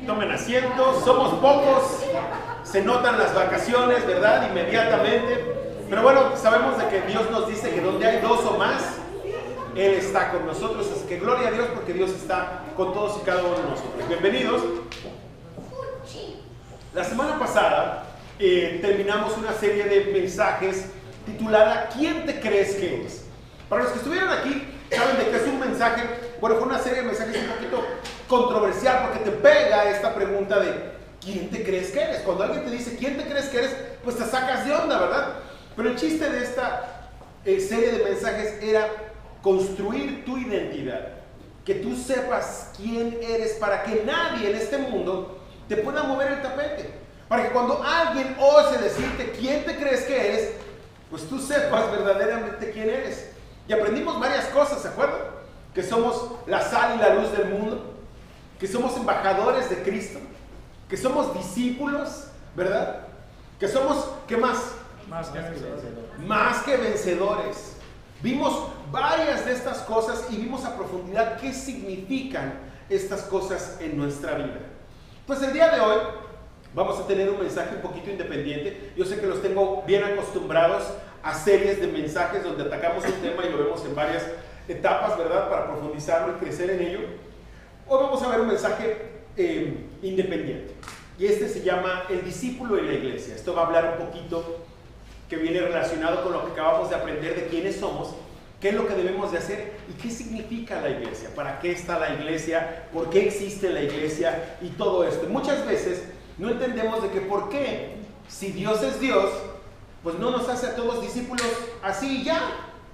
Tomen asiento, somos pocos, se notan las vacaciones, ¿verdad? Inmediatamente. Pero bueno, sabemos de que Dios nos dice que donde hay dos o más, Él está con nosotros. Así que gloria a Dios porque Dios está con todos y cada uno de nosotros. Bienvenidos. La semana pasada terminamos una serie de mensajes titulada ¿Quién te crees que eres? Para los que estuvieron aquí, saben de que es un mensaje, bueno, fue una serie de mensajes un poquito controversial porque te pega esta pregunta de ¿quién te crees que eres? Cuando alguien te dice ¿quién te crees que eres? Pues te sacas de onda, ¿verdad? Pero el chiste de esta serie de mensajes era construir tu identidad, que tú sepas quién eres para que nadie en este mundo te pueda mover el tapete, para que cuando alguien ose decirte quién te crees que eres, pues tú sepas verdaderamente quién eres. Y aprendimos varias cosas, ¿se acuerdan? Que somos la sal y la luz del mundo, que somos embajadores de Cristo, que somos discípulos, ¿verdad? Que somos, ¿qué más? Más que vencedores. Vimos varias de estas cosas y vimos a profundidad qué significan estas cosas en nuestra vida. Pues el día de hoy vamos a tener un mensaje un poquito independiente. Yo sé que los tengo bien acostumbrados a series de mensajes donde atacamos un tema y lo vemos en varias etapas, ¿verdad? Para profundizarlo y crecer en ello. Hoy vamos a ver un mensaje independiente. Y este se llama El discípulo y la iglesia. Esto va a hablar un poquito que viene relacionado con lo que acabamos de aprender de quiénes somos, qué es lo que debemos de hacer y qué significa la iglesia, para qué está la iglesia, por qué existe la iglesia y todo esto. Y muchas veces no entendemos de que por qué, si Dios es Dios, pues no nos hace a todos discípulos así y ya,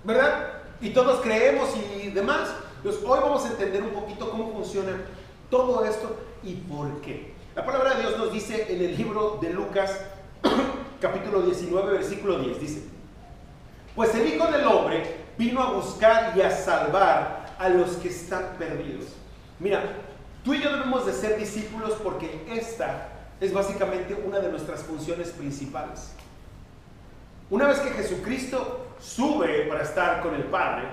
¿verdad? Y todos creemos y demás. Entonces hoy vamos a entender un poquito cómo funciona todo esto y por qué. La palabra de Dios nos dice en el libro de Lucas, capítulo 19, versículo 10, dice: pues el Hijo del Hombre vino a buscar y a salvar a los que están perdidos. Mira, tú y yo debemos de ser discípulos porque esta es básicamente una de nuestras funciones principales. Una vez que Jesucristo sube para estar con el Padre,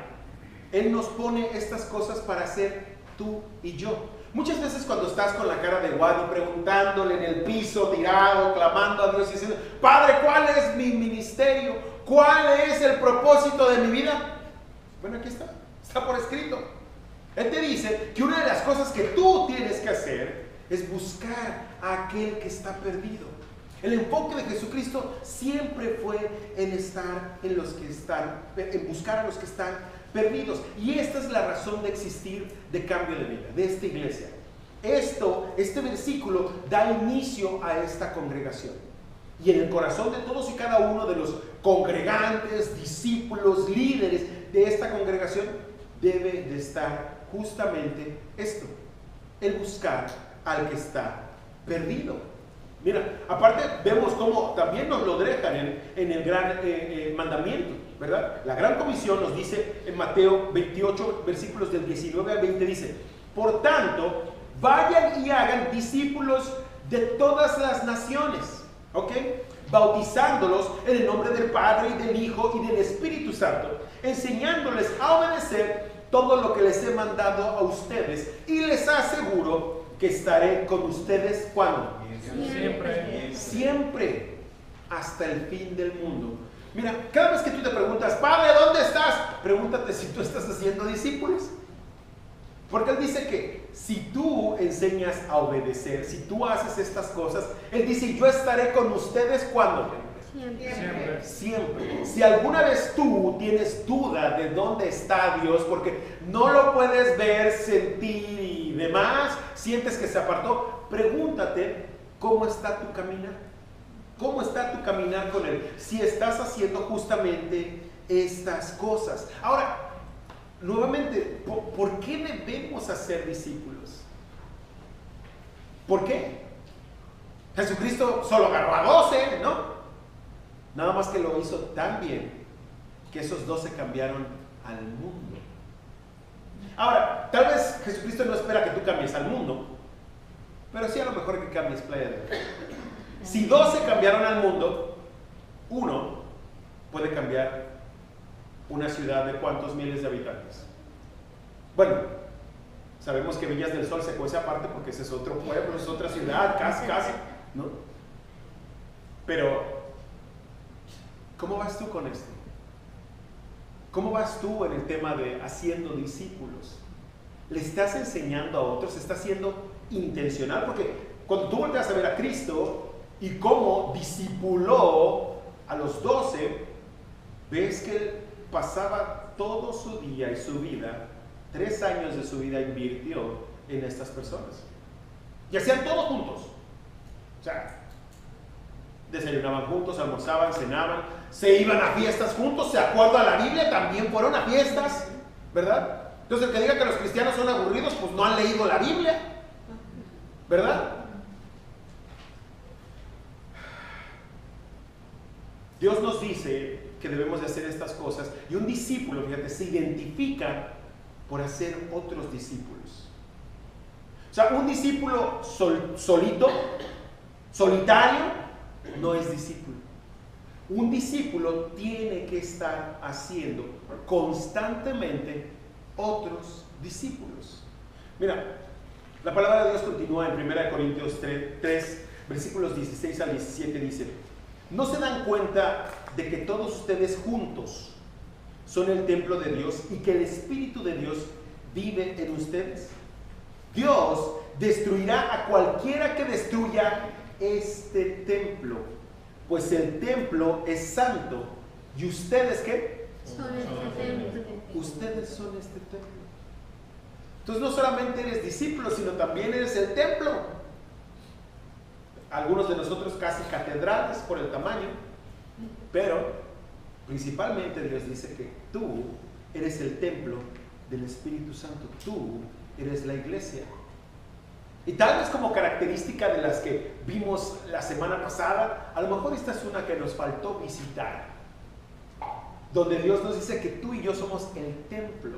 Él nos pone estas cosas para hacer tú y yo. Muchas veces cuando estás con la cara de Wadi preguntándole en el piso, tirado, clamando a Dios y diciendo: Padre, ¿cuál es mi ministerio? ¿Cuál es el propósito de mi vida? Bueno, aquí está por escrito. Él te dice que una de las cosas que tú tienes que hacer es buscar a aquel que está perdido. El enfoque de Jesucristo siempre fue en estar en los que están, en buscar a los que están perdidos. Y esta es la razón de existir de Cambio de Vida, de esta iglesia. Este versículo da inicio a esta congregación. Y en el corazón de todos y cada uno de los congregantes, discípulos, líderes de esta congregación debe de estar justamente esto: el buscar al que está perdido. Mira, aparte vemos cómo también nos lo dejan en el gran mandamiento, ¿verdad? La gran comisión nos dice en Mateo 28, versículos del 19 al 20, dice: por tanto, vayan y hagan discípulos de todas las naciones, ¿ok? Bautizándolos en el nombre del Padre y del Hijo y del Espíritu Santo, enseñándoles a obedecer todo lo que les he mandado a ustedes, y les aseguro que estaré con ustedes ¿cuándo? Siempre hasta el fin del mundo. Mira, cada vez que tú te preguntas: Padre, ¿dónde estás? Pregúntate si tú estás haciendo discípulos. Porque Él dice que si tú enseñas a obedecer, si tú haces estas cosas, Él dice: yo estaré con ustedes ¿cuándo? Siempre. Si alguna vez tú tienes duda de dónde está Dios, porque no lo puedes ver, sentir y demás, sientes que se apartó, pregúntate: ¿cómo está tu caminar? ¿Cómo está tu caminar con Él? Si estás haciendo justamente estas cosas. Ahora, nuevamente, ¿por qué debemos hacer discípulos? ¿Por qué? Jesucristo solo agarró a 12, ¿no? Nada más que lo hizo tan bien que esos 12 cambiaron al mundo. Ahora, tal vez Jesucristo no espera que tú cambies al mundo, pero sí a lo mejor que cambies Playa del Carmen. Si 12 cambiaron al mundo, uno puede cambiar una ciudad de ¿cuántos miles de habitantes? Bueno, Sabemos que Villas del Sol se cuece aparte porque ese es otro pueblo, es otra ciudad, casi, ¿no? Pero, ¿cómo vas tú con esto? ¿Cómo vas tú en el tema de haciendo discípulos? ¿Le estás enseñando a otros? ¿Estás siendo intencional? Porque cuando tú volteas a ver a Cristo y cómo discipuló a los 12, ves que él pasaba todo su día y su vida, 3 años de su vida invirtió en estas personas. Y hacían todo juntos. O sea, desayunaban juntos, almorzaban, cenaban, se iban a fiestas juntos, de acuerdo a la Biblia, también fueron a fiestas, ¿verdad? Entonces el que diga que los cristianos son aburridos, pues no han leído la Biblia, ¿verdad? Dios nos dice que debemos de hacer estas cosas y un discípulo, fíjate, se identifica por hacer otros discípulos. O sea, un discípulo solitario, no es discípulo. Un discípulo tiene que estar haciendo constantemente otros discípulos. Mira, la palabra de Dios continúa en 1 Corintios 3, versículos 16 al 17, dice: ¿no se dan cuenta de que todos ustedes juntos son el templo de Dios y que el Espíritu de Dios vive en ustedes? Dios destruirá a cualquiera que destruya este templo, pues el templo es santo. ¿Y ustedes qué? Son este templo. Ustedes son este templo. Entonces no solamente eres discípulo, sino también eres el templo. Algunos de nosotros casi catedrales por el tamaño, pero principalmente Dios dice que tú eres el templo del Espíritu Santo. Tú eres la iglesia. Y tal vez como característica de las que vimos la semana pasada, a lo mejor esta es una que nos faltó visitar, donde Dios nos dice que tú y yo somos el templo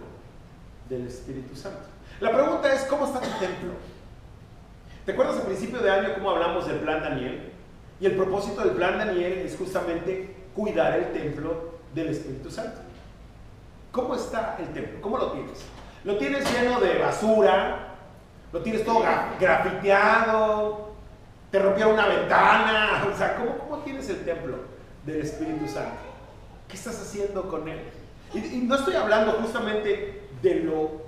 del Espíritu Santo. La pregunta es, ¿cómo está tu templo? ¿Te acuerdas al principio de año cómo hablamos del plan Daniel? Y el propósito del plan Daniel es justamente cuidar el templo del Espíritu Santo. ¿Cómo está el templo? ¿Cómo lo tienes? ¿Lo tienes lleno de basura? ¿Lo tienes todo grafiteado? ¿Te rompieron una ventana? O sea, ¿cómo tienes el templo del Espíritu Santo? ¿Qué estás haciendo con él? Y no estoy hablando justamente de lo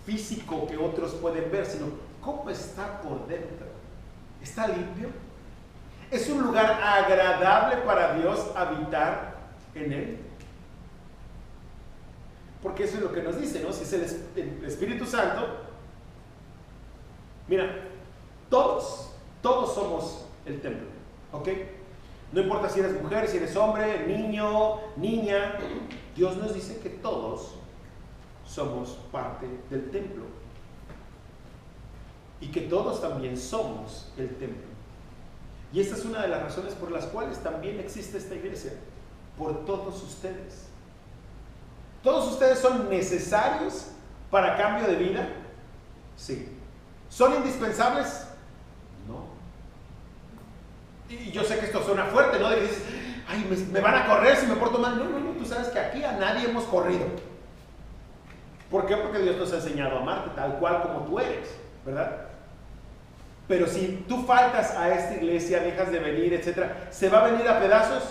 físico que otros pueden ver, sino cómo está por dentro. ¿Está limpio? ¿Es un lugar agradable para Dios habitar en él? Porque eso es lo que nos dice, ¿no? Si es el Espíritu Santo, mira, todos somos el templo, ¿ok? No importa si eres mujer, si eres hombre, niño, niña, Dios nos dice que todos somos parte del templo y que todos también somos el templo. Y esta es una de las razones por las cuales también existe esta iglesia, por todos ustedes. ¿Todos ustedes son necesarios para cambio de vida? Sí. ¿Son indispensables? No. Y yo sé que esto suena fuerte, ¿no? De que dices, ay, me van a correr si me porto mal. No, tú sabes que aquí a nadie hemos corrido. ¿Por qué? Porque Dios nos ha enseñado a amarte tal cual como tú eres, ¿verdad? Pero si tú faltas a esta iglesia, dejas de venir, etcétera, ¿se va a venir a pedazos?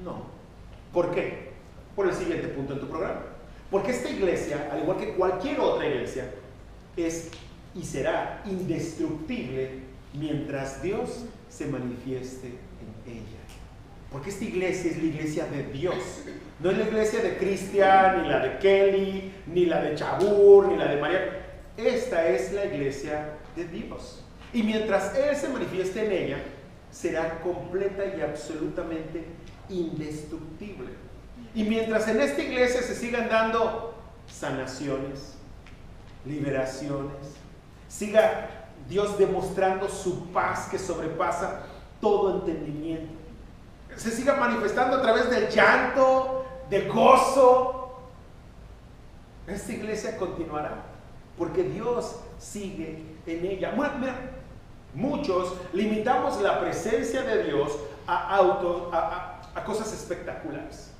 No. ¿Por qué? Por el siguiente punto en tu programa. Porque esta iglesia, al igual que cualquier otra iglesia, es y será indestructible mientras Dios se manifieste en ella. Porque esta iglesia es la iglesia de Dios. No es la iglesia de Cristian, ni la de Kelly, ni la de Chabur, ni la de María. Esta es la iglesia de Dios. Y mientras Él se manifieste en ella, será completa y absolutamente indestructible. Y mientras en esta iglesia se sigan dando sanaciones, liberaciones, siga Dios demostrando su paz que sobrepasa todo entendimiento, se siga manifestando a través del llanto, del gozo, esta iglesia continuará, porque Dios sigue en ella. Mira, muchos limitamos la presencia de Dios a cosas espectaculares.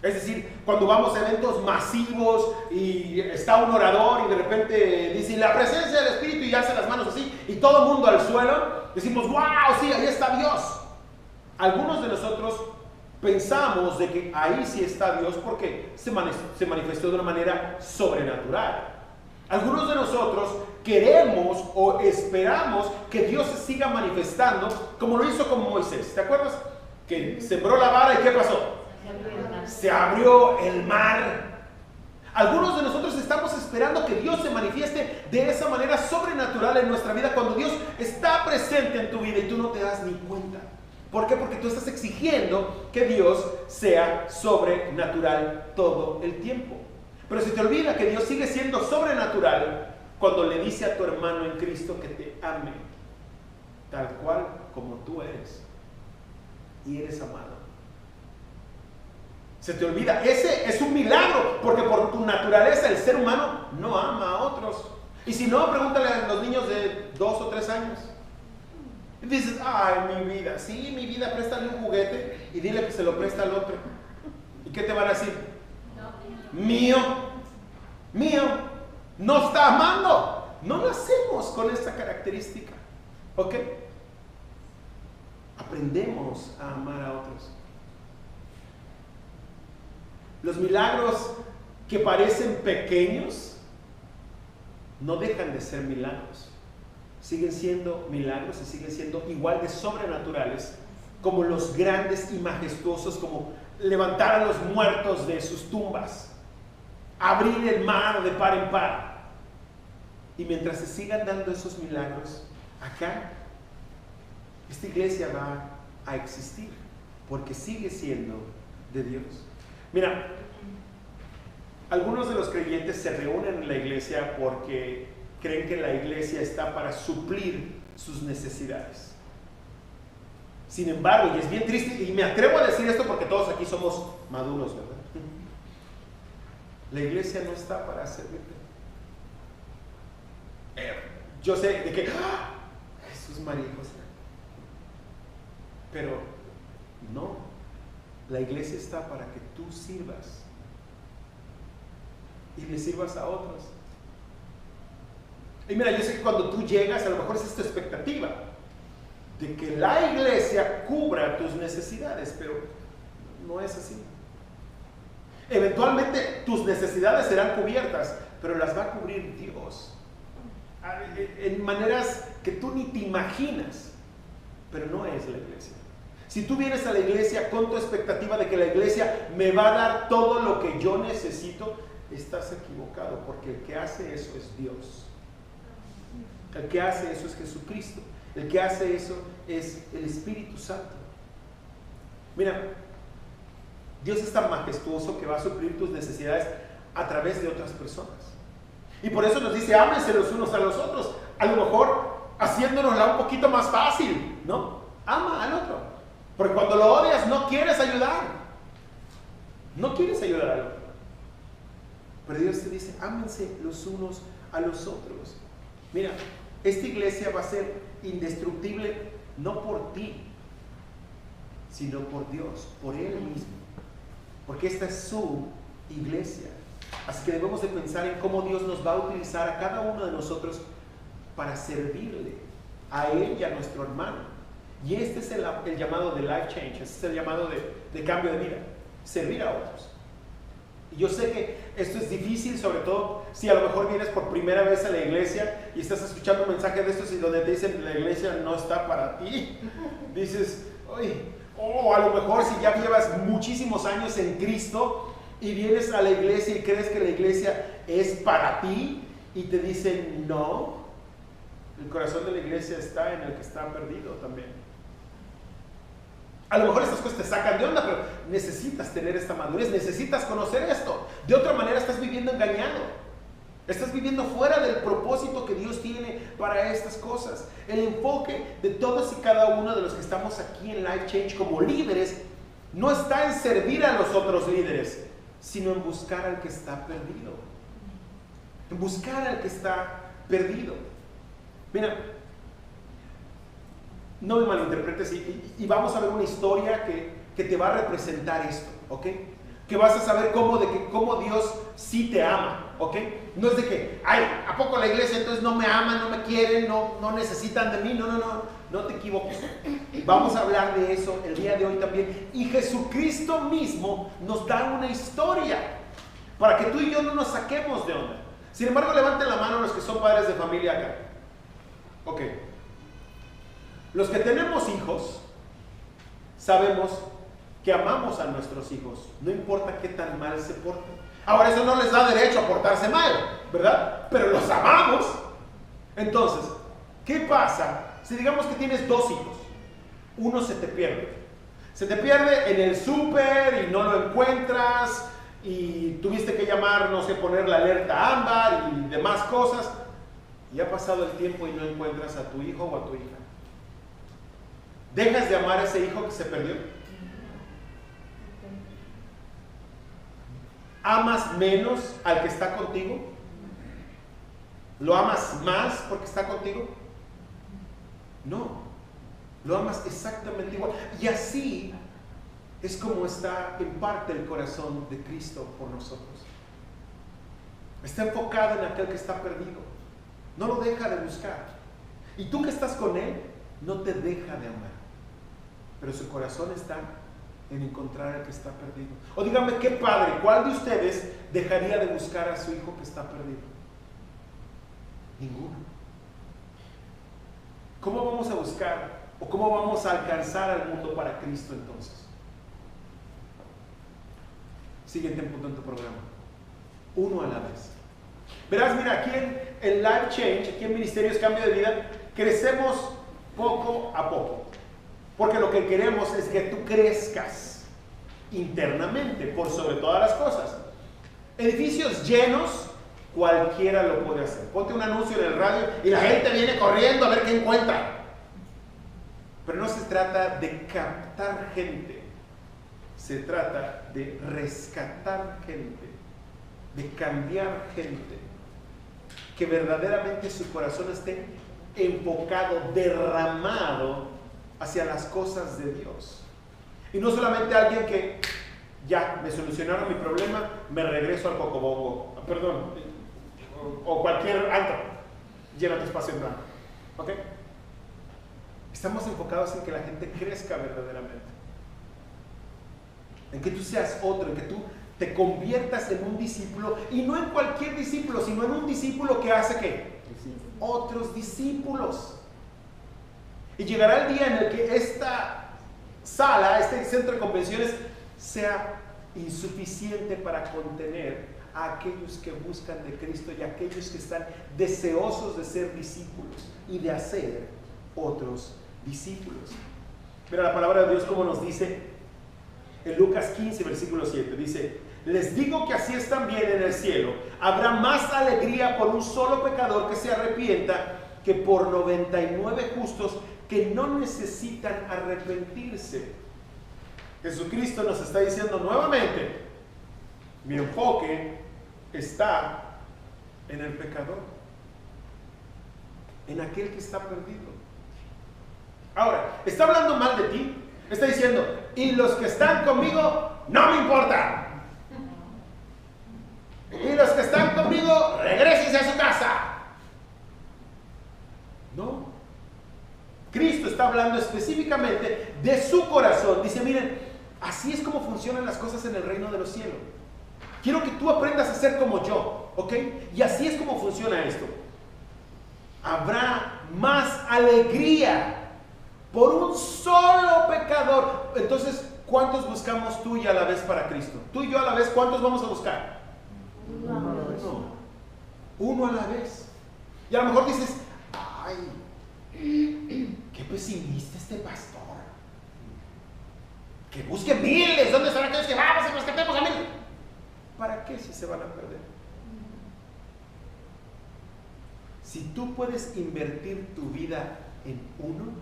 Es decir, cuando vamos a eventos masivos y está un orador y de repente dice la presencia del Espíritu y hace las manos así y todo el mundo al suelo, decimos, wow, sí, ahí está Dios. Algunos de nosotros pensamos de que ahí sí está Dios porque se manifestó de una manera sobrenatural. Algunos de nosotros queremos o esperamos que Dios se siga manifestando como lo hizo con Moisés. ¿Te acuerdas? Que sembró la vara y ¿qué pasó? Se abrió el mar. Algunos de nosotros estamos esperando que Dios se manifieste de esa manera sobrenatural en nuestra vida cuando Dios está presente en tu vida y tú no te das ni cuenta. ¿Por qué? Porque tú estás exigiendo que Dios sea sobrenatural todo el tiempo. Pero se te olvida que Dios sigue siendo sobrenatural cuando le dice a tu hermano en Cristo que te ame tal cual como tú eres y eres amado. Se te olvida, ese es un milagro, porque por tu naturaleza el ser humano no ama a otros. Y si no, pregúntale a los niños de 2 o 3 años. Y dices, ay, mi vida, sí, mi vida, préstale un juguete y dile que se lo presta al otro. ¿Y qué te van a decir? Mío, mío, no está amando. No nacemos con esta característica, ¿ok? Aprendemos a amar a otros. Los milagros que parecen pequeños no dejan de ser milagros. Siguen siendo milagros y siguen siendo igual de sobrenaturales como los grandes y majestuosos, como levantar a los muertos de sus tumbas, abrir el mar de par en par. Y mientras se sigan dando esos milagros, acá, esta iglesia va a existir, porque sigue siendo de Dios. Mira, algunos de los creyentes se reúnen en la iglesia porque creen que la iglesia está para suplir sus necesidades. Sin embargo, y es bien triste, y me atrevo a decir esto porque todos aquí somos maduros, ¿verdad? La iglesia no está para servirte. Yo sé de que Jesús, María y José, pero no, la iglesia está para que tú sirvas y le sirvas a otros. Y mira, yo sé que cuando tú llegas, a lo mejor es tu expectativa de que la iglesia cubra tus necesidades, pero no es así. Eventualmente tus necesidades serán cubiertas, pero las va a cubrir Dios en maneras que tú ni te imaginas, pero no es la iglesia. Si tú vienes a la iglesia con tu expectativa de que la iglesia me va a dar todo lo que yo necesito, estás equivocado, porque el que hace eso es Dios. El que hace eso es Jesucristo. El que hace eso es el Espíritu Santo. Mira, Dios es tan majestuoso que va a suplir tus necesidades a través de otras personas. Y por eso nos dice, ámense los unos a los otros. A lo mejor haciéndonosla un poquito más fácil, ¿no? Ama al otro. Porque cuando lo odias no quieres ayudar. No quieres ayudar al otro. Pero Dios te dice, ámense los unos a los otros. Mira, esta iglesia va a ser indestructible no por ti, sino por Dios, por Él mismo. Porque esta es su iglesia. Así que debemos de pensar en cómo Dios nos va a utilizar a cada uno de nosotros para servirle a Él y a nuestro hermano. Y este es el llamado de life change, este es el llamado de cambio de vida, servir a otros. Y yo sé que esto es difícil, sobre todo si a lo mejor vienes por primera vez a la iglesia y estás escuchando un mensaje de estos y donde te dicen la iglesia no está para ti. Dices, a lo mejor si ya llevas muchísimos años en Cristo y vienes a la iglesia y crees que la iglesia es para ti y te dicen no, el corazón de la iglesia está en el que está perdido también. A lo mejor estas cosas te sacan de onda, pero necesitas tener esta madurez, necesitas conocer esto. De otra manera estás viviendo engañado. Estás viviendo fuera del propósito que Dios tiene para estas cosas. El enfoque de todos y cada uno de los que estamos aquí en Life Change como líderes no está en servir a los otros líderes, sino en buscar al que está perdido. En buscar al que está perdido. Mira, no me malinterpretes y vamos a ver una historia que te va a representar esto, ¿ok? que vas a saber cómo Dios sí te ama, ¿ok? No es de que, ay, ¿a poco la iglesia entonces no me ama, no me quieren, no necesitan de mí? No te equivoques. Vamos a hablar de eso el día de hoy también. Y Jesucristo mismo nos da una historia para que tú y yo no nos saquemos de onda. Sin embargo, levanten la mano los que son padres de familia acá. Ok. Los que tenemos hijos, sabemos que amamos a nuestros hijos, no importa qué tan mal se porten. Ahora, eso no les da derecho a portarse mal, ¿verdad? Pero los amamos. Entonces, ¿qué pasa si digamos que tienes dos hijos? Uno se te pierde. Se te pierde en el súper y no lo encuentras y tuviste que llamar, no sé, poner la alerta ámbar y demás cosas. Y ha pasado el tiempo y no encuentras a tu hijo o a tu hija. ¿Dejas de amar a ese hijo que se perdió? ¿Amas menos al que está contigo? ¿Lo amas más porque está contigo? No, lo amas exactamente igual. Y así es como está en parte el corazón de Cristo por nosotros. Está enfocado en aquel que está perdido. No lo deja de buscar. Y tú que estás con Él, no te deja de amar. Pero su corazón está en encontrar al que está perdido. O díganme, ¿qué padre, cuál de ustedes dejaría de buscar a su hijo que está perdido? Ninguno. ¿Cómo vamos a buscar o cómo vamos a alcanzar al mundo para Cristo entonces? Siguiente punto en tu programa. Uno a la vez. Verás, mira, aquí en Life Change, aquí en Ministerios Cambio de Vida, crecemos poco a poco. Porque lo que queremos es que tú crezcas internamente, por sobre todas las cosas. Edificios llenos, cualquiera lo puede hacer. Ponte un anuncio en el radio y la gente viene corriendo a ver qué encuentra. Pero no se trata de captar gente, se trata de rescatar gente, de cambiar gente, que verdaderamente su corazón esté enfocado, derramado hacia las cosas de Dios. Y no solamente alguien que ya me solucionaron mi problema, me regreso al Cocobongo, perdón, o cualquier antro, llena tu espacio en blanco. ¿Ok? Estamos enfocados en que la gente crezca verdaderamente, en que tú seas otro, en que tú te conviertas en un discípulo, y no en cualquier discípulo, sino en un discípulo que hace ¿qué? Otros discípulos. Y llegará el día en el que esta sala, este centro de convenciones, sea insuficiente para contener a aquellos que buscan de Cristo y a aquellos que están deseosos de ser discípulos y de hacer otros discípulos. Mira la palabra de Dios como nos dice en Lucas 15, versículo 7. Dice: les digo que así es también en el cielo. Habrá más alegría por un solo pecador que se arrepienta que por 99 justos que no necesitan arrepentirse. Jesucristo nos está diciendo nuevamente: mi enfoque está en el pecador, en aquel que está perdido. Ahora, está hablando mal de ti, está diciendo: y los que están conmigo no me importan. Y los que están conmigo, regrésense a su casa. No. Cristo está hablando específicamente de su corazón. Dice: miren, así es como funcionan las cosas en el reino de los cielos. Quiero que tú aprendas a ser como yo, ¿ok? Y así es como funciona esto. Habrá más alegría por un solo pecador. Entonces, ¿cuántos buscamos tú y a la vez para Cristo? Tú y yo a la vez, ¿cuántos vamos a buscar? Uno a la vez. Y a lo mejor dices: ay, qué pesimista este pastor, que busque miles. ¿Dónde están aquellos que vamos y rescatemos a miles? ¿Para qué si se van a perder? Si tú puedes invertir tu vida en uno,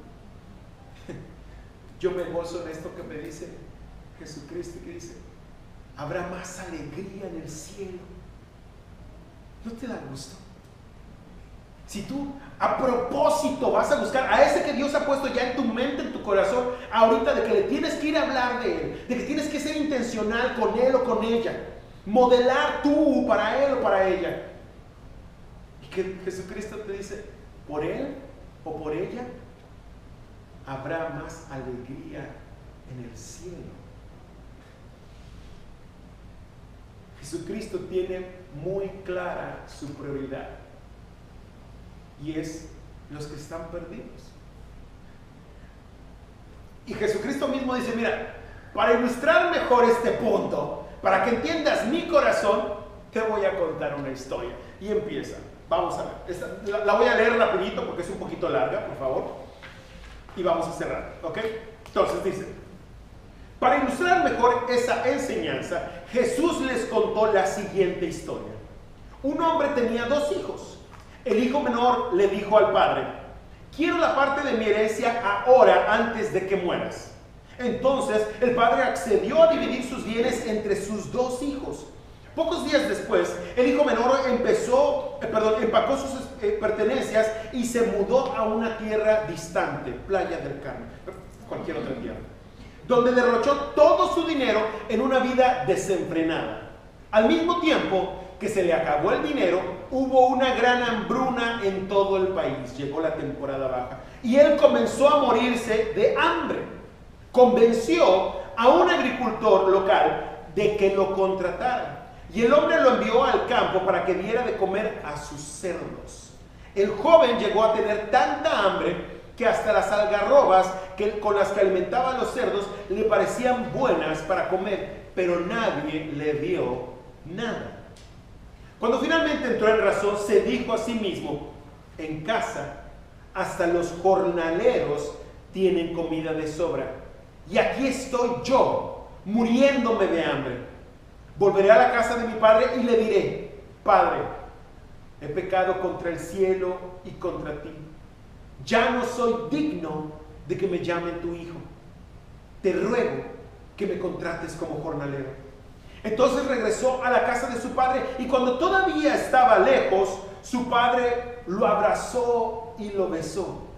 yo me gozo en esto que me dice Jesucristo, que dice: habrá más alegría en el cielo. ¿No te da gusto? Si tú a propósito vas a buscar a ese que Dios ha puesto ya en tu mente, en tu corazón, ahorita, de que le tienes que ir a hablar de Él, de que tienes que ser intencional con Él o con ella, modelar tú para Él o para ella, y que Jesucristo te dice, por Él o por ella habrá más alegría en el cielo. Jesucristo tiene muy clara su prioridad, y es los que están perdidos. Y Jesucristo mismo dice, mira, para ilustrar mejor este punto, para que entiendas mi corazón, te voy a contar una historia. Y empieza, vamos a ver, la voy a leer rapidito porque es un poquito larga, por favor, y vamos a cerrar, ¿ok? Entonces dice, para ilustrar mejor esa enseñanza, Jesús les contó la siguiente historia. Un hombre tenía 2 hijos. El hijo menor le dijo al padre, quiero la parte de mi herencia ahora antes de que mueras. Entonces el padre accedió a dividir sus bienes entre sus 2 hijos. Pocos días después, el hijo menor empacó sus pertenencias y se mudó a una tierra distante, Playa del Carmen, cualquier otra tierra, donde derrochó todo su dinero en una vida desenfrenada. Al mismo tiempo que se le acabó el dinero, hubo una gran hambruna en todo el país. Llegó la temporada baja y él comenzó a morirse de hambre. Convenció a un agricultor local de que lo contratara, y el hombre lo envió al campo para que diera de comer a sus cerdos. El joven llegó a tener tanta hambre que hasta las algarrobas con las que alimentaba a los cerdos le parecían buenas para comer, pero nadie le dio nada. Cuando finalmente entró en razón, se dijo a sí mismo, en casa hasta los jornaleros tienen comida de sobra, y aquí estoy yo, muriéndome de hambre. Volveré a la casa de mi padre y le diré, Padre, he pecado contra el cielo y contra ti. Ya no soy digno de que me llamen tu hijo. Te ruego que me contrates como jornalero. Entonces regresó a la casa de su padre, y cuando todavía estaba lejos, su padre lo abrazó y lo besó.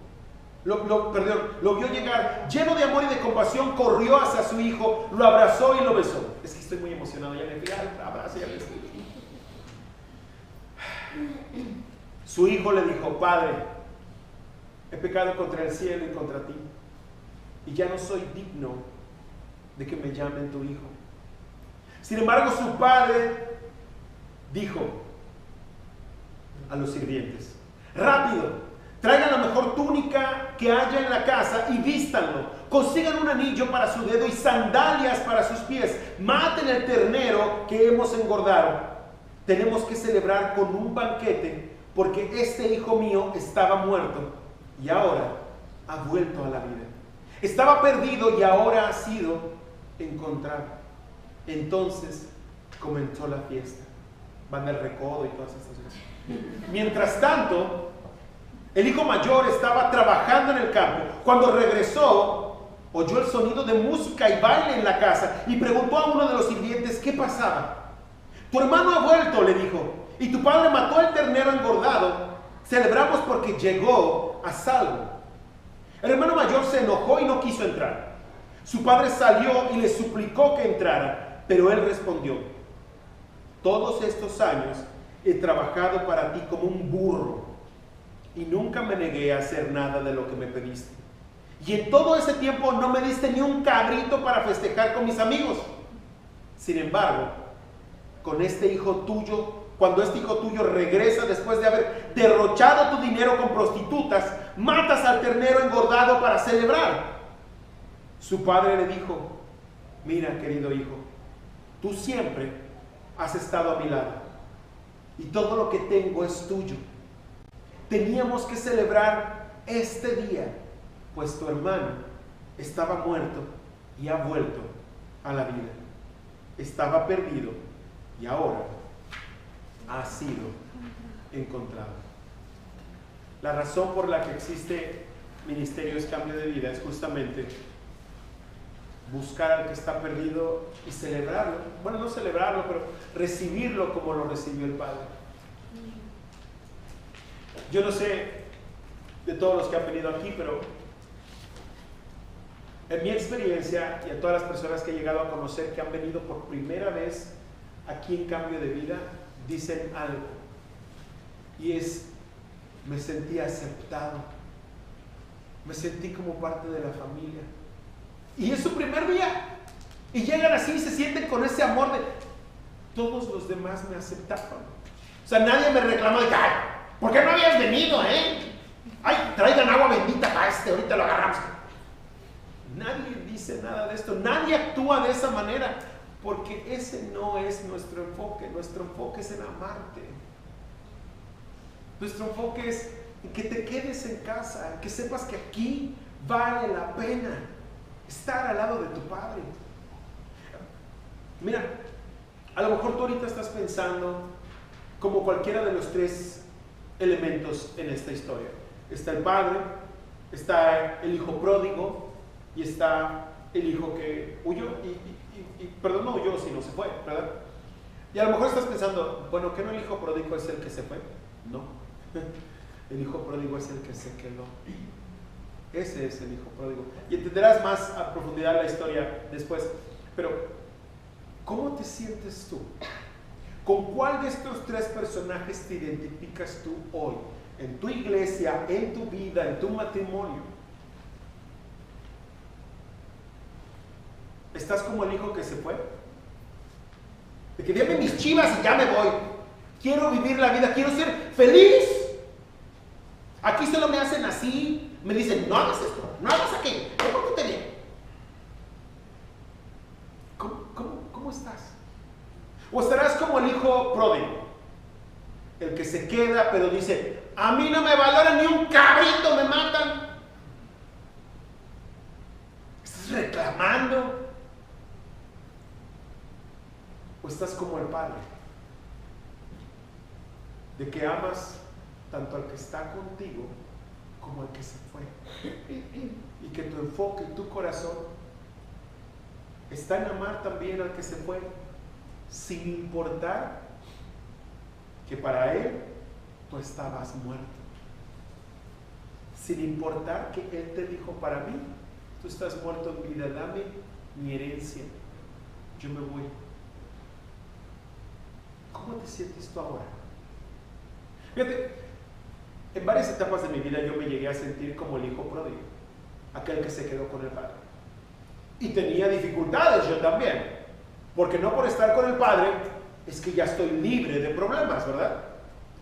Lo vio llegar lleno de amor y de compasión, corrió hacia su hijo, lo abrazó y lo besó. Es que estoy muy emocionado, ya le fui al abrazo, ya le estoy. Su hijo le dijo, Padre, he pecado contra el cielo y contra ti, y ya no soy digno de que me llamen tu hijo. Sin embargo, su padre dijo a los sirvientes, rápido, traigan la mejor túnica que haya en la casa y vístanlo. Consigan un anillo para su dedo y sandalias para sus pies. Maten el ternero que hemos engordado. Tenemos que celebrar con un banquete, porque este hijo mío estaba muerto y ahora ha vuelto a la vida. Estaba perdido y ahora ha sido encontrado. Entonces comenzó la fiesta. Van del recodo y todas estas cosas. Mientras tanto, el hijo mayor estaba trabajando en el campo. Cuando regresó, oyó el sonido de música y baile en la casa y preguntó a uno de los sirvientes qué pasaba. Tu hermano ha vuelto, le dijo, y tu padre mató el ternero engordado. Celebramos porque llegó a salvo. El hermano mayor se enojó y no quiso entrar. Su padre salió y le suplicó que entrara, pero él respondió, todos estos años he trabajado para ti como un burro y nunca me negué a hacer nada de lo que me pediste. Y en todo ese tiempo no me diste ni un cabrito para festejar con mis amigos. Sin embargo, con este hijo tuyo, cuando este hijo tuyo regresa después de haber derrochado tu dinero con prostitutas, matas al ternero engordado para celebrar. Su padre le dijo, mira, querido hijo, tú siempre has estado a mi lado y todo lo que tengo es tuyo. Teníamos que celebrar este día, pues tu hermano estaba muerto y ha vuelto a la vida. Estaba perdido y ahora ha sido encontrado. La razón por la que existe Ministerios Cambio de Vida es justamente buscar al que está perdido y celebrarlo. Bueno, no celebrarlo, pero recibirlo como lo recibió el Padre. Yo no sé de todos los que han venido aquí, pero en mi experiencia y a todas las personas que he llegado a conocer que han venido por primera vez aquí en Cambio de Vida, dicen algo. Y es, me sentí aceptado. Me sentí como parte de la familia. Y es su primer día. Y llegan así y se sienten con ese amor de, todos los demás me aceptaron. O sea, nadie me reclama de que, ay, ¿por qué no habías venido, Ay, traigan agua bendita para ahorita lo agarramos. Nadie dice nada de esto, nadie actúa de esa manera, porque ese no es nuestro enfoque. Nuestro enfoque es en amarte. Nuestro enfoque es en que te quedes en casa, en que sepas que aquí vale la pena estar al lado de tu Padre. Mira, a lo mejor tú ahorita estás pensando como cualquiera de los tres elementos en esta historia. Está el padre, está el hijo pródigo y está el hijo que huyó perdón, no huyó, sino se fue, ¿verdad? Y a lo mejor estás pensando, bueno, ¿que no el hijo pródigo es el que se fue? No, el hijo pródigo es el que se quedó. Ese es el hijo pródigo. Y entenderás más a profundidad la historia después. Pero, ¿cómo te sientes tú? ¿Con cuál de estos tres personajes te identificas tú hoy? En tu iglesia, en tu vida, en tu matrimonio. ¿Estás como el hijo que se fue? De que dame mis chivas y ya me voy. Quiero vivir la vida, quiero ser feliz. Aquí solo me hacen así. Me dicen, no hagas esto, no hagas aquello. Pórtate bien. ¿Cómo estás? ¿O estarás como el hijo pródigo? El que se queda, pero dice, a mí no me valoran ni un cabrito, me matan. ¿Estás reclamando? ¿O estás como el padre? De que amas tanto al que está contigo como al que se fue. Y que tu enfoque, tu corazón está en amar también al que se fue, sin importar que para él tú estabas muerto. Sin importar que él te dijo, para mí, tú estás muerto en vida, dame mi herencia, yo me voy. ¿Cómo te sientes tú ahora? Fíjate, en varias etapas de mi vida yo me llegué a sentir como el hijo pródigo, aquel que se quedó con el padre. Y tenía dificultades yo también, porque no por estar con el padre es que ya estoy libre de problemas, ¿verdad?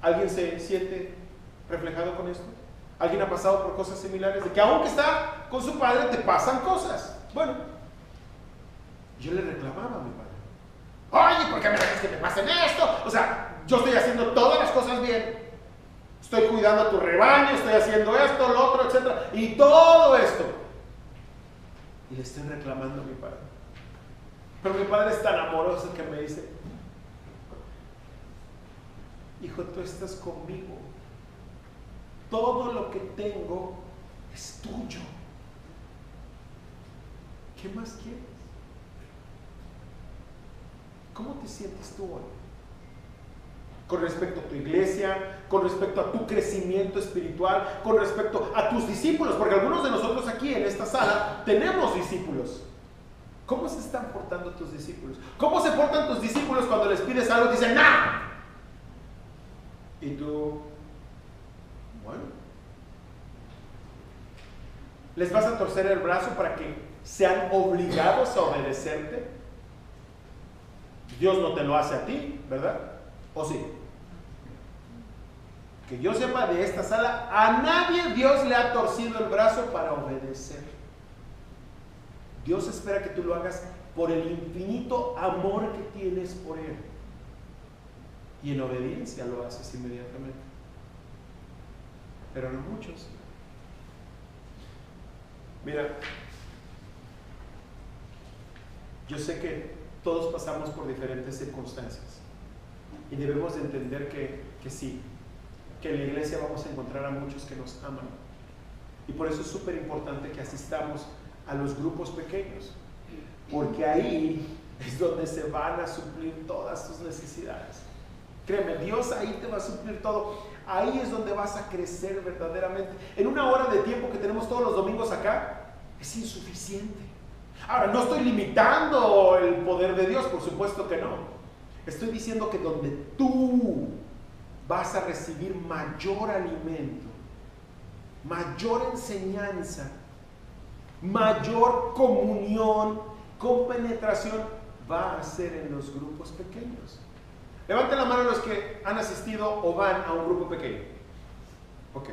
¿Alguien se siente reflejado con esto? ¿Alguien ha pasado por cosas similares? De que aunque está con su padre te pasan cosas. Bueno, yo le reclamaba a mi padre. Oye, ¿por qué me dejas que me pasen esto? O sea, yo estoy haciendo todas las cosas bien. Estoy cuidando a tu rebaño, estoy haciendo esto, lo otro, etc. Y todo esto. Y le estoy reclamando a mi padre. Pero mi padre es tan amoroso que me dice, hijo, tú estás conmigo. Todo lo que tengo es tuyo. ¿Qué más quieres? ¿Cómo te sientes tú hoy? Con respecto a tu iglesia, con respecto a tu crecimiento espiritual, con respecto a tus discípulos, porque algunos de nosotros aquí en esta sala tenemos discípulos. ¿Cómo se están portando tus discípulos? ¿Cómo se portan tus discípulos cuando les pides algo y dicen, ¡no! Y tú, bueno, ¿les vas a torcer el brazo para que sean obligados a obedecerte? Dios no te lo hace a ti, ¿verdad? ¿O sí? Que yo sepa de esta sala, a nadie Dios le ha torcido el brazo para obedecer. Dios espera que tú lo hagas por el infinito amor que tienes por Él. Y en obediencia lo haces inmediatamente. Pero no muchos. Mira, yo sé que todos pasamos por diferentes circunstancias y debemos de entender que sí, que en la iglesia vamos a encontrar a muchos que nos aman, y por eso es súper importante que asistamos a los grupos pequeños, porque ahí es donde se van a suplir todas tus necesidades. Créeme, Dios ahí te va a suplir todo. Ahí es donde vas a crecer verdaderamente. En una hora de tiempo que tenemos todos los domingos acá, es insuficiente. Ahora, no estoy limitando el poder de Dios, por supuesto que no. Estoy diciendo que donde tú vas a recibir mayor alimento, mayor enseñanza, mayor comunión, compenetración, va a ser en los grupos pequeños. Levanten la mano los que han asistido o van a un grupo pequeño. Ok.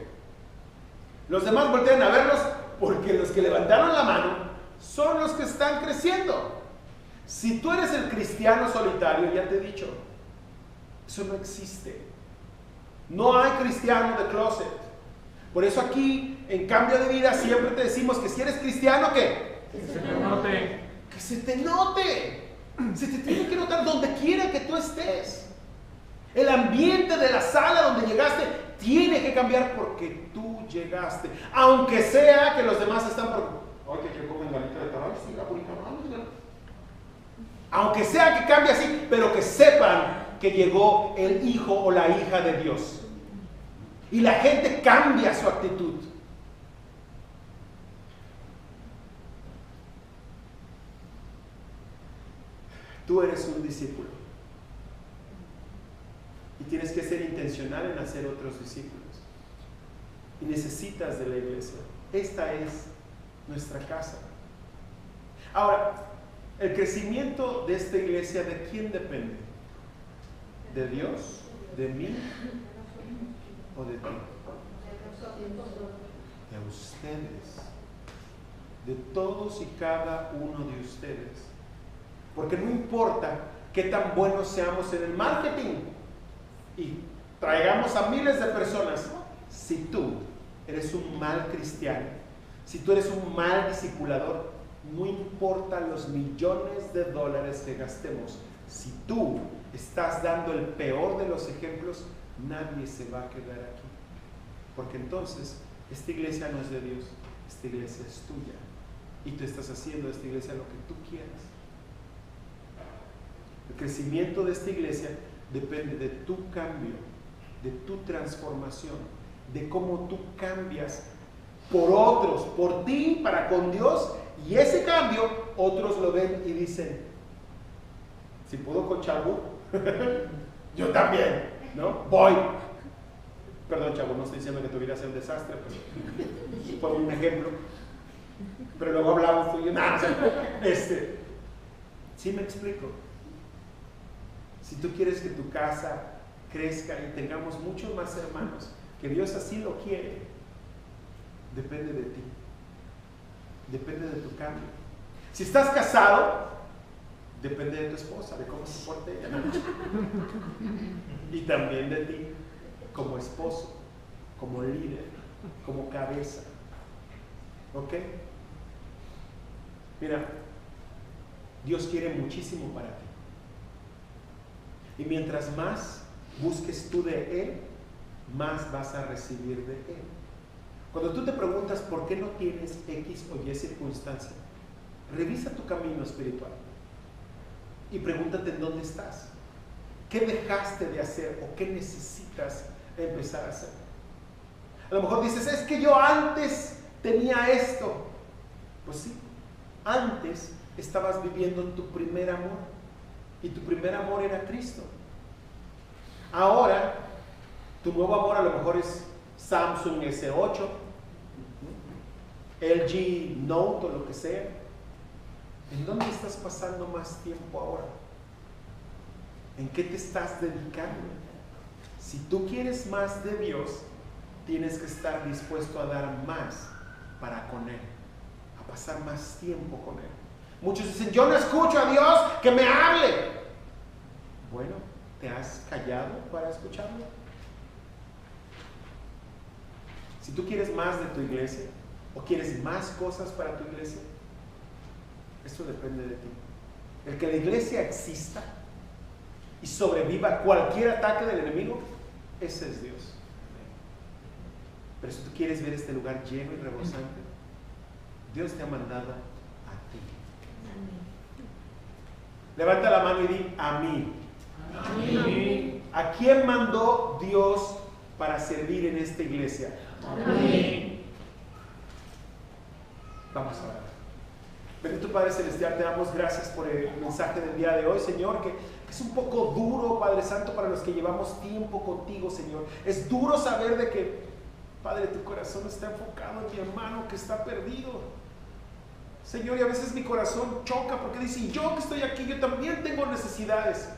Los demás voltean a verlos porque los que levantaron la mano son los que están creciendo. Si tú eres el cristiano solitario, ya te he dicho, eso no existe. No hay cristiano de closet. Por eso aquí, en Cambio de Vida, siempre te decimos que si eres cristiano, ¿qué? Que se te note. Que se te note. Se te tiene que notar donde quiera que tú estés. El ambiente de la sala donde llegaste tiene que cambiar porque tú llegaste. Aunque sea que los demás están por... Oye, que comen galita de taral, sí, la bonita, aunque sea que cambie así, pero que sepan que llegó el hijo o la hija de Dios. Y la gente cambia su actitud. Tú eres un discípulo. Y tienes que ser intencional en hacer otros discípulos. Y necesitas de la iglesia. Esta es nuestra casa. Ahora, el crecimiento de esta iglesia, ¿de quién depende? ¿De Dios? ¿De mí? ¿O de ti? De ustedes. De todos y cada uno de ustedes. Porque no importa qué tan buenos seamos en el marketing y traigamos a miles de personas, si tú eres un mal cristiano, si tú eres un mal discipulador, no importa los millones de dólares que gastemos, si tú estás dando el peor de los ejemplos, nadie se va a quedar aquí. Porque entonces, esta iglesia no es de Dios, esta iglesia es tuya. Y tú estás haciendo de esta iglesia lo que tú quieras. El crecimiento de esta iglesia depende de tu cambio, de tu transformación, de cómo tú cambias por otros, por ti, para con Dios. Y ese cambio, otros lo ven y dicen, si puedo con Chavo, yo también, ¿no? Voy. Perdón, Chavo, no estoy diciendo que tu vida sea un desastre, pero fue un ejemplo. Pero luego hablamos tú y yo, ¿sí me explico? Si tú quieres que tu casa crezca y tengamos muchos más hermanos, que Dios así lo quiere, depende de ti. Depende de tu cambio. Si estás casado, depende de tu esposa, de cómo se porte ella. Y también de ti, como esposo, como líder, como cabeza. ¿Ok? Mira, Dios quiere muchísimo para ti. Y mientras más busques tú de Él, más vas a recibir de Él. Cuando tú te preguntas por qué no tienes X o Y circunstancia, revisa tu camino espiritual y pregúntate en dónde estás. ¿Qué dejaste de hacer o qué necesitas empezar a hacer? A lo mejor dices, es que yo antes tenía esto. Pues sí, antes estabas viviendo tu primer amor y tu primer amor era Cristo. Ahora, tu nuevo amor a lo mejor es Samsung S8, LG Note o lo que sea. ¿En dónde estás pasando más tiempo ahora? ¿En qué te estás dedicando? Si tú quieres más de Dios, tienes que estar dispuesto a dar más para con Él, a pasar más tiempo con Él. Muchos dicen, yo no escucho a Dios, que me hable. Bueno, ¿te has callado para escucharlo? Si tú quieres más de tu iglesia o quieres más cosas para tu iglesia, esto depende de ti. El que la iglesia exista y sobreviva cualquier ataque del enemigo, ese es Dios. Pero si tú quieres ver este lugar lleno y rebosante, Dios te ha mandado a ti. Levanta la mano y di, a mí. A mí. ¿A quién mandó Dios para servir en esta iglesia? Amén. Vamos a orar. Bendito Padre Celestial, te damos gracias por el mensaje del día de hoy, Señor, que es un poco duro, Padre Santo, para los que llevamos tiempo contigo, Señor. Es duro saber de que, Padre, tu corazón está enfocado en mi hermano que está perdido, Señor, y a veces mi corazón choca porque dice, yo que estoy aquí, yo también tengo necesidades,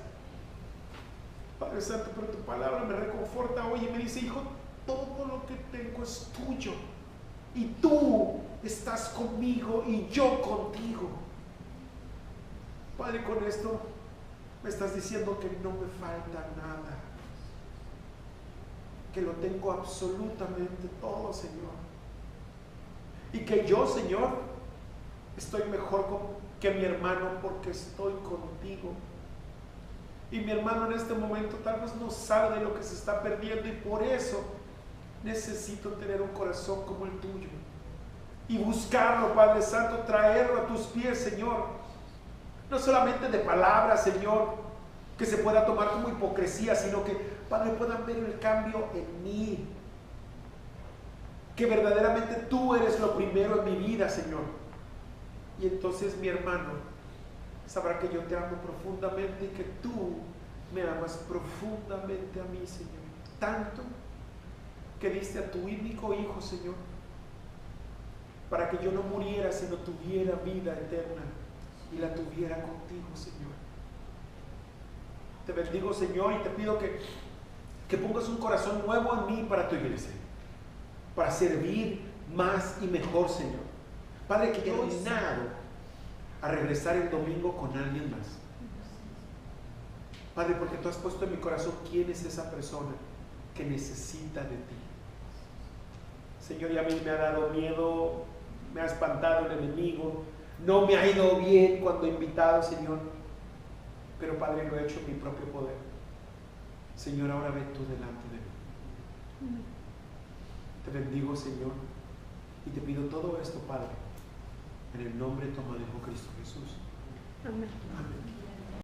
Padre Santo, pero tu palabra me reconforta hoy y me dice, hijo, todo lo que tengo es tuyo, y tú estás conmigo y yo contigo. Padre, con esto me estás diciendo que no me falta nada, que lo tengo absolutamente todo, Señor, y que yo, Señor, estoy mejor que mi hermano porque estoy contigo. Y mi hermano en este momento tal vez no sabe de lo que se está perdiendo, y por eso necesito tener un corazón como el tuyo y buscarlo, Padre Santo, traerlo a tus pies, Señor, no solamente de palabras, Señor, que se pueda tomar como hipocresía, sino que, Padre, puedan ver el cambio en mí, que verdaderamente tú eres lo primero en mi vida, Señor, y entonces mi hermano sabrá que yo te amo profundamente y que tú me amas profundamente a mí, Señor, tanto que diste a tu único Hijo, Señor, para que yo no muriera, sino tuviera vida eterna y la tuviera contigo, Señor. Te bendigo, Señor, y te pido que pongas un corazón nuevo en mí para tu iglesia, para servir más y mejor, Señor. Padre, que yo destinado a regresar el domingo con alguien más. Padre, porque tú has puesto en mi corazón quién es esa persona que necesita de ti. Señor, y a mí me ha dado miedo, me ha espantado el enemigo, no me ha ido bien cuando he invitado, Señor, pero Padre, lo he hecho en mi propio poder. Señor, ahora ve tú delante de mí. Te bendigo, Señor, y te pido todo esto, Padre, en el nombre de tu amado Hijo Cristo Jesús. Amén. Amén.